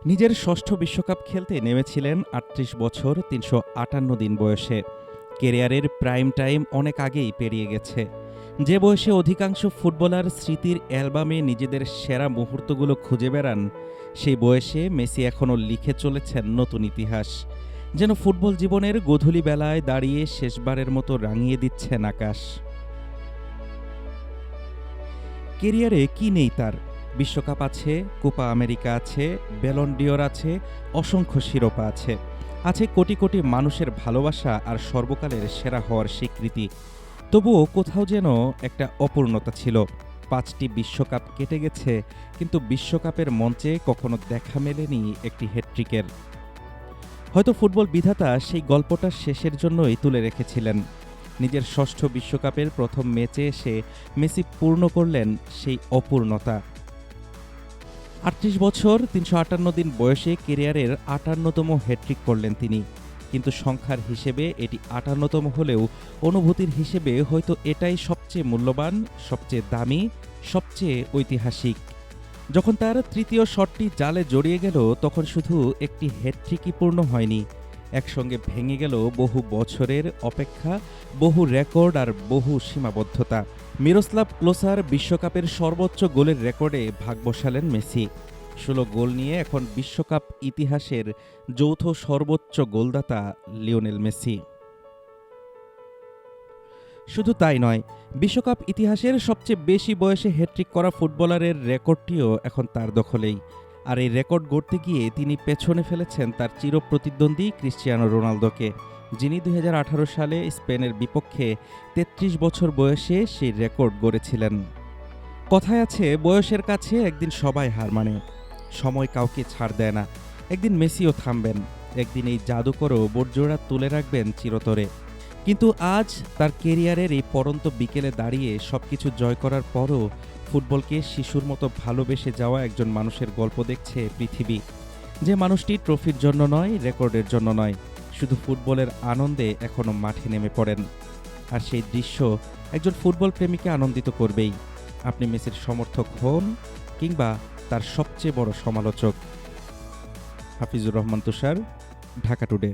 নিজের ষষ্ঠ বিশ্বকাপ খেলতে নেমেছিলেন ৩৮ বছর ৩৫৮ দিন বয়সে। কেরিয়ারের প্রাইম টাইম অনেক আগেই পেরিয়ে গেছে। যে বয়সে অধিকাংশ ফুটবলার স্মৃতির অ্যালবামে নিজেদের সেরা মুহূর্তগুলো খুঁজে বেড়ান, সেই বয়সে মেসি এখনও লিখে চলেছেন নতুন ইতিহাস। যেন ফুটবল জীবনের গোধূলি বেলায় দাঁড়িয়ে শেষবারের মতো রাঙিয়ে দিচ্ছেন আকাশ। কেরিয়ারে কি নেই তার? বিশ্বকাপ আছে, কোপা আমেরিকা আছে, ব্যালন ডিওর আছে, অসংখ্য শিরোপা আছে। আছে কোটি কোটি মানুষের ভালোবাসা আর সর্বকালের সেরা হওয়ার স্বীকৃতি। তবুও কোথাও যেন একটা অপূর্ণতা ছিল। ৫টি বিশ্বকাপ কেটে গেছে, কিন্তু বিশ্বকাপের মঞ্চে কখনো দেখা মেলেনি একটি হ্যাটট্রিকের। হয়তো ফুটবল বিধাতা সেই গল্পটা শেষের জন্যই তুলে রেখেছিলেন। নিজের ষষ্ঠ বিশ্বকাপের প্রথম ম্যাচে এসে মেসি পূর্ণ করলেন সেই অপূর্ণতা। ৩৮ বছর ৩৫৮ দিন বয়সে কেরিয়ারের ৫৮তম হ্যাট্রিক করলেন তিনি। কিন্তু সংখ্যার হিসেবে এটি ৫৮তম হলেও অনুভূতির হিসেবে হয়তো এটাই সবচেয়ে মূল্যবান, সবচেয়ে দামি, সবচেয়ে ঐতিহাসিক। যখন তার তৃতীয় শটটি জালে জড়িয়ে গেল, তখন শুধু একটি হ্যাটট্রিকই পূর্ণ হয়নি, একসঙ্গে ভেঙে গেল বহু বছরের অপেক্ষা, বহু রেকর্ড আর বহু সীমাবদ্ধতা। মিরোস্লাভ ক্লোসার বিশ্বকাপের সর্বোচ্চ গোলের রেকর্ডে ভাগ বসালেন মেসি। ১৬ গোল নিয়ে এখন বিশ্বকাপ ইতিহাসের যৌথ সর্বোচ্চ গোলদাতা লিওনেল মেসি। শুধু তাই নয়, বিশ্বকাপ ইতিহাসের সবচেয়ে বেশি বয়সে হ্যাট্রিক করা ফুটবলারের রেকর্ডটিও এখন তার দখলেই। আর এই রেকর্ড গড়তে গিয়ে তিনি পেছনে ফেলেছেন তার চিরপ্রতিদ্বন্দ্বী ক্রিশ্চিয়ানো রোনালদোকে, যিনি ২০১৮ সালে স্পেনের বিপক্ষে ৩৩ বছর বয়সে সেই রেকর্ড গড়েছিলেন। কথায় আছে, বয়সের কাছে একদিন সবাই হার মানে, সময় কাউকে ছাড় দেয় না। একদিন মেসিও থামবেন, একদিন এই জাদুকরও বোটজোড়া তুলে রাখবেন চিরতরে। কিন্তু আজ তার কেরিয়ারের এই পড়ন্ত বিকেলে দাঁড়িয়ে সবকিছু জয় করার পরও ফুটবলকে শিশুর মতো ভালোবেসে যাওয়া একজন মানুষের গল্প দেখছে পৃথিবী। যে মানুষটি ট্রফির জন্য নয়, রেকর্ডের জন্য নয়, শুধু ফুটবলের আনন্দে এখনও মাঠে নেমে পড়েন। আর সেই দৃশ্য একজন ফুটবল প্রেমীকে আনন্দিত করবেই, আপনি মেসির সমর্থক হন কিংবা তার সবচেয়ে বড় সমালোচক। হাফিজুর রহমান তুষার, ঢাকা টুডে।